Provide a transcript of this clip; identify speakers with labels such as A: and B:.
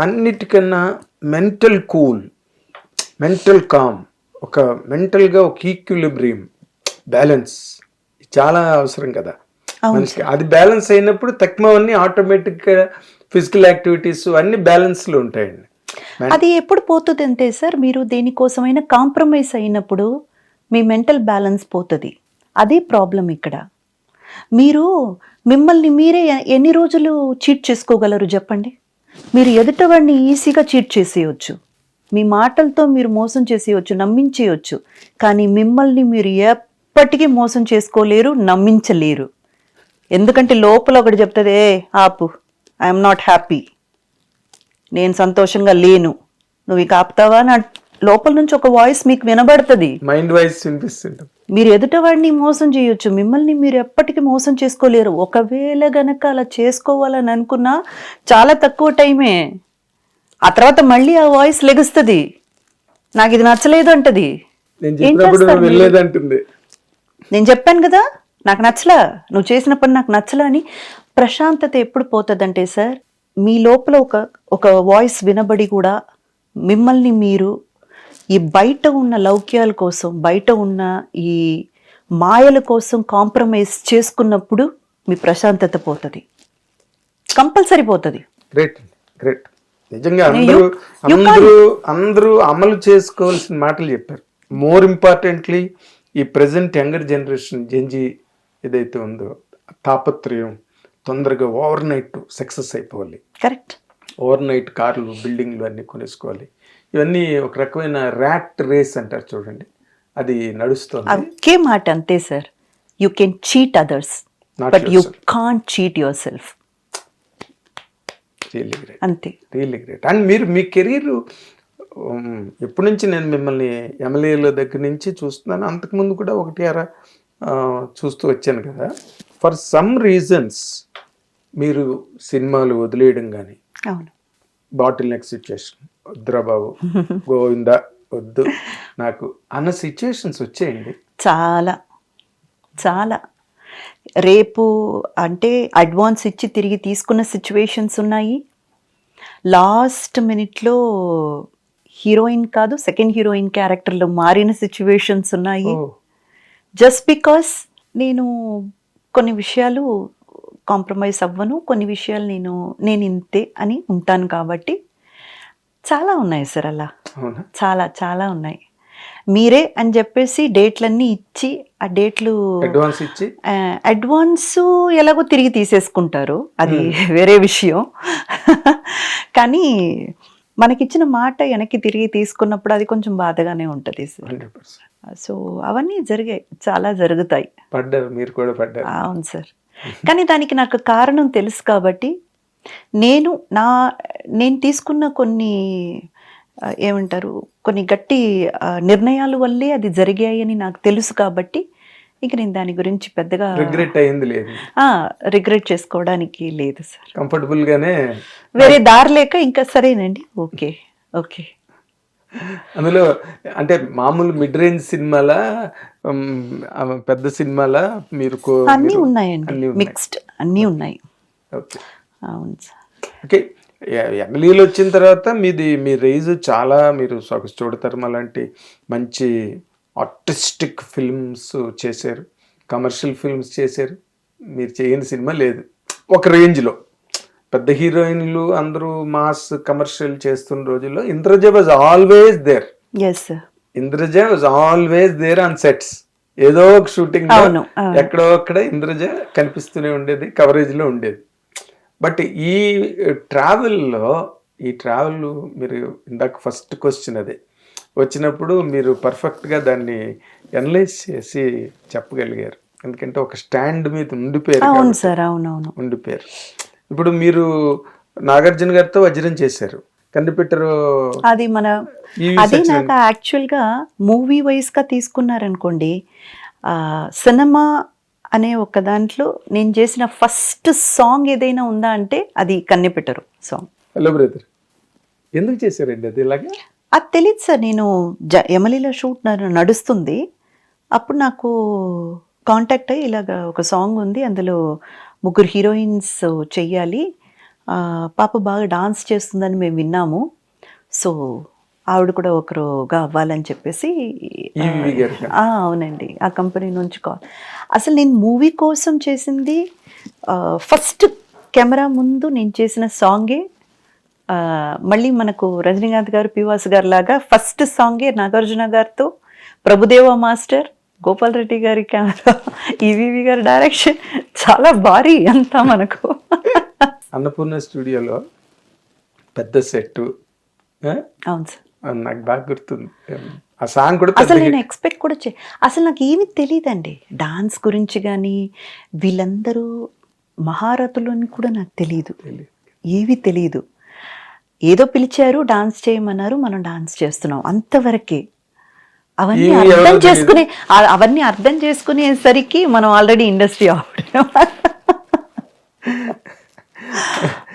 A: అన్నిటికన్నా mental cool, mental com, ఒక మెంటల్గా ఒక ఈక్విలిబ్రియం, బ్యాలెన్స్ చాలా అవసరం కదా మనిషికి. అది బ్యాలెన్స్ అయినప్పుడు తక్కువన్నీ ఆటోమేటిక్గా ఫిజికల్ యాక్టివిటీస్ అన్ని బ్యాలెన్స్లో ఉంటాయండి.
B: అది ఎప్పుడు పోతుంది అంటే సార్, మీరు దేనికోసమైనా కాంప్రమైజ్ అయినప్పుడు మీ మెంటల్ బ్యాలెన్స్ పోతుంది. అదే ప్రాబ్లం ఇక్కడ. మీరు మిమ్మల్ని మీరే ఎన్ని రోజులు చీట్ చేసుకోగలరు చెప్పండి? మీరు ఎదుటవాడిని ఈజీగా చీట్ చేసేయచ్చు, మీ మాటలతో మీరు మోసం చేసేయచ్చు, నమ్మించేయచ్చు. కానీ మిమ్మల్ని మీరు ఎప్పటికీ మోసం చేసుకోలేరు, నమ్మించలేరు. ఎందుకంటే లోపల ఒకటి చెప్తుంది, ఏ ఆపు, ఐఎమ్ నాట్ హ్యాపీ, నేను సంతోషంగా లేను, నువ్వు ఇక ఆపుతావా నా లోపల నుంచి ఒక వాయిస్ మీకు వినబడుతుంది,
A: మైండ్ వాయిస్ వినిపిస్తుంటుంది.
B: మీరు ఎదుటవాడిని మోసం చేయొచ్చు, మిమ్మల్ని మీరు ఎప్పటికీ మోసం చేసుకోలేరు. ఒకవేళ గనక అలా చేసుకోవాలని అనుకున్నా చాలా తక్కువ టైమే. ఆ తర్వాత మళ్ళీ ఆ వాయిస్ లెగుస్తుంది, నాకు ఇది నచ్చలేదు అంటది. నేను చెప్పాను కదా నాకు నచ్చలా, నువ్వు చేసిన పని నాకు నచ్చలా అని. ప్రశాంతత ఎప్పుడు పోతుందంటే సార్, మీ లోపల ఒక వాయిస్ వినబడి కూడా మిమ్మల్ని మీరు ఈ బయట ఉన్న లౌక్యాల కోసం, బయట ఉన్న ఈ మాయల కోసం కాంప్రమైజ్ చేసుకున్నప్పుడు మీ ప్రశాంతత పోతుంది, కంపల్సరీ పోతుంది.
A: Great great. నిజంగా అందరూ అమలు చేసుకోవాల్సిన మాటలు చెప్పారు. మోర్ ఇంపార్టెంట్లీ ఈ ప్రెసెంట్ యంగర్ జనరేషన్ జెన్జీ ఏదైతే ఉందో తాపత్రయం, తొందరగా ఓవర్ నైట్ సక్సెస్ అయిపోవాలి.
B: కరెక్ట్.
A: ఓవర్ నైట్ కార్లు, బిల్డింగ్లు అన్నీ కొనేసుకోవాలి. ఇవన్నీ ఒక రకమైన ర్యాట్ రేస్ అంటారు చూడండి, అది నడుస్తుంది.
B: ఒకే మాట అంతే sir, you can cheat others but you can't cheat your self.
A: Really great,
B: అంతే,
A: రియల్లీ గ్రేట్. అండ్ మీరు మీ కెరీర్ ఎప్పటి నుంచి, నేను మిమ్మల్ని ఎమ్మెల్యేల దగ్గర నుంచి చూస్తున్నాను, అంతకుముందు కూడా ఒకటి అరా చూస్తూ వచ్చాను కదా. ఫర్ సమ్ రీజన్స్ మీరు సినిమాలు వదిలేయడం కానీ,
B: అవును,
A: బాటిల్ నెక్ సిచ్యుయేషన్, వద్దురా బాబు గోవిందా వద్దు నాకు అన్న సిచ్యుయేషన్స్ వచ్చాయండి.
B: చాలా చాలా. రేపు అంటే అడ్వాన్స్ ఇచ్చి తిరిగి తీసుకున్న సిచ్యువేషన్స్ ఉన్నాయి. లాస్ట్ మినిట్లో హీరోయిన్ కాదు, సెకండ్ హీరోయిన్ క్యారెక్టర్లో మారిన సిచ్యువేషన్స్ ఉన్నాయి. జస్ట్ బికాస్ నేను కొన్ని విషయాలు కాంప్రమైజ్ అవ్వను, కొన్ని విషయాలు నేను ఇంతే అని ఉంటాను కాబట్టి చాలా ఉన్నాయి సార్ అలా. చాలా చాలా ఉన్నాయి. మీరే అని చెప్పేసి డేట్లన్నీ ఇచ్చి, ఆ డేట్లు అడ్వాన్స్ ఎలాగో తిరిగి తీసేసుకుంటారు, అది వేరే విషయం. కానీ మనకిచ్చిన మాట వెనక్కి తిరిగి తీసుకున్నప్పుడు అది కొంచెం బాధగానే ఉంటుంది సార్. సో అవన్నీ జరిగాయి, చాలా జరుగుతాయి.
A: పడ్డారు, మీరు కూడా పడ్డారు.
B: అవును సార్. కానీ దానికి నాకు కారణం తెలుసు కాబట్టి నేను తీసుకున్న కొన్ని ఏమంటారు, కొన్ని గట్టి నిర్ణయాల వల్లే అది జరిగాయని నాకు తెలుసు కాబట్టి ఇక నేను దాని గురించి పెద్దగా రిగ్రెట్ చేసుకోవడానికి లేదు సార్.
A: కంఫర్టబుల్ గానే,
B: వేరే దారి లేక ఇంకా సరేనండి, ఓకే ఓకే.
A: అందులో అంటే మామూలు మిడ్ రేంజ్ సినిమాలా, పెద్ద సినిమాలా మీరు?
B: అన్నీ ఉన్నాయండి, మిక్స్డ్ అన్నీ ఉన్నాయి.
A: ఓకే,
B: అవును సార్.
A: ఓకే. ఎమ్మెల్యేలు వచ్చిన తర్వాత మీ రేంజ్ చాలా, మీరు చూడతారు అలాంటి మంచి ఆర్టిస్టిక్ ఫిల్మ్స్ చేశారు, కమర్షియల్ ఫిల్మ్స్ చేశారు. మీరు చేయని సినిమా లేదు ఒక రేంజ్లో. పెద్ద హీరోయిన్లు అందరూ మాస్ కమర్షియల్ చేస్తున్న రోజుల్లో Indraja was always there. Indraja was always there on sets. ఏదో ఒక షూటింగ్ ఎక్కడో అక్కడ ఇంద్రజ కనిపిస్తూనే ఉండేది, కవరేజ్లో ఉండేది. బట్ ఈ ట్రావెల్ మీరు ఇందాక ఫస్ట్ క్వశ్చన్ అదే వచ్చినప్పుడు మీరు పర్ఫెక్ట్గా దాన్ని అనలైజ్ చేసి చెప్పగలిగారు. ఎందుకంటే ఒక స్టాండ్ మీద ఉండిపోయారు.
B: అవును సార్, అవునవును,
A: ఉండిపోయారు. ఇప్పుడు మీరు నాగార్జున గారితో వజ్రం చేశారు, కనిపెట్టరు.
B: అది నాకు యాక్చువల్గా మూవీ వైజ్గా తీసుకున్నారనుకోండి, సినిమా అనే ఒక దాంట్లో నేను చేసిన ఫస్ట్ సాంగ్ ఏదైనా ఉందా అంటే అది కన్నెపెట్టరు సాంగ్.
A: హలో బ్రదర్ ఎందుకు చేశారండి అది? ఇలాగా
B: అది తెలియదు సార్. నేను ఎమ్మెల్యేలో షూట్ నడుస్తుంది, అప్పుడు నాకు కాంటాక్ట్ అయ్యి ఇలాగ ఒక సాంగ్ ఉంది, అందులో 3 హీరోయిన్స్ చెయ్యాలి, పాప బాగా డాన్స్ చేస్తుందని మేము విన్నాము. సో ఆవిడ కూడా ఒకరుగా అవ్వాలని చెప్పేసి
A: ఈవీవి గారు కదా.
B: అవునండి. ఆ కంపెనీ నుంచి కాల్. అసలు నేను మూవీ కోసం చేసింది ఫస్ట్ కెమెరా ముందు నేను చేసిన సాంగే మళ్ళీ మనకు రజనీకాంత్ గారు, పివాస్ గారు లాగా ఫస్ట్ సాంగే నాగార్జున గారితో, ప్రభుదేవ మాస్టర్, గోపాల్ రెడ్డి గారి కెమెరా, ఈవీవి గారి డైరెక్షన్, చాలా భారీ అంతా మనకు.
A: అన్నపూర్ణ స్టూడియోలో పెద్ద సెట్
B: అవును సార్.
A: నాకు బాగా గుర్తుంది. ఆ సాంగ్ కూడా
B: అసలు
A: పెద్ద
B: నేను ఎక్స్పెక్ట్ కూడా అసలు నాకు ఏమీ తెలియదండి డాన్స్ గురించి, కానీ వీళ్ళందరూ మహారథులు అని కూడా నాకు తెలియదు, ఏమీ తెలియదు. ఏదో పిలిచారు, డాన్స్ చేయమన్నారు, మనం డాన్స్ చేస్తున్నాం అంతవరకే. అవన్నీ
A: ఏమీ
B: అర్థం
A: ఎవరో
B: చేసుకునే అవన్నీ అర్థం చేసుకునేసరికి మనం ఆల్రెడీ ఇండస్ట్రీ ఆవిడ.